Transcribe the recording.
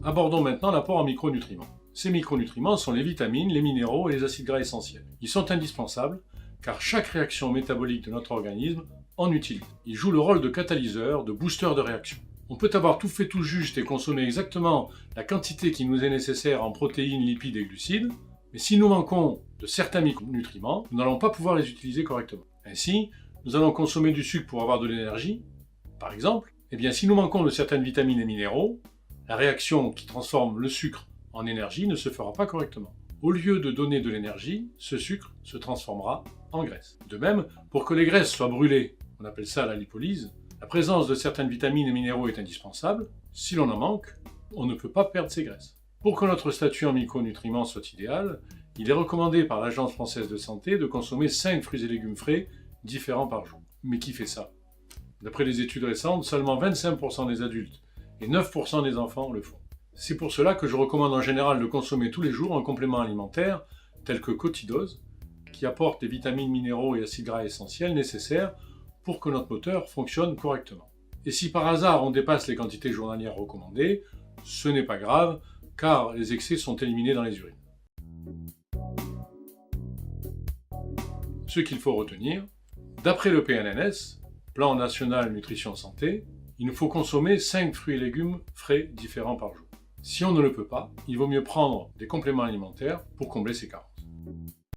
Abordons maintenant l'apport en micronutriments. Ces micronutriments sont les vitamines, les minéraux et les acides gras essentiels. Ils sont indispensables car chaque réaction métabolique de notre organisme en utilise. Ils jouent le rôle de catalyseur, de booster de réaction. On peut avoir tout fait tout juste et consommer exactement la quantité qui nous est nécessaire en protéines, lipides et glucides, mais si nous manquons de certains micronutriments, nous n'allons pas pouvoir les utiliser correctement. Ainsi, nous allons consommer du sucre pour avoir de l'énergie, par exemple. Eh bien, si nous manquons de certaines vitamines et minéraux, la réaction qui transforme le sucre en énergie ne se fera pas correctement. Au lieu de donner de l'énergie, ce sucre se transformera en graisse. De même, pour que les graisses soient brûlées, on appelle ça la lipolyse, la présence de certaines vitamines et minéraux est indispensable. Si l'on en manque, on ne peut pas perdre ces graisses. Pour que notre statut en micronutriments soit idéal, il est recommandé par l'Agence française de santé de consommer 5 fruits et légumes frais différents par jour. Mais qui fait ça? D'après les études récentes, seulement 25% des adultes et 9% des enfants le font. C'est pour cela que je recommande en général de consommer tous les jours un complément alimentaire tel que Cotidose, qui apporte les vitamines, minéraux et acides gras essentiels nécessaires pour que notre moteur fonctionne correctement. Et si par hasard on dépasse les quantités journalières recommandées, ce n'est pas grave, car les excès sont éliminés dans les urines. Ce qu'il faut retenir, d'après le PNNS, Plan National Nutrition Santé, il nous faut consommer 5 fruits et légumes frais différents par jour. Si on ne le peut pas, il vaut mieux prendre des compléments alimentaires pour combler ces carences.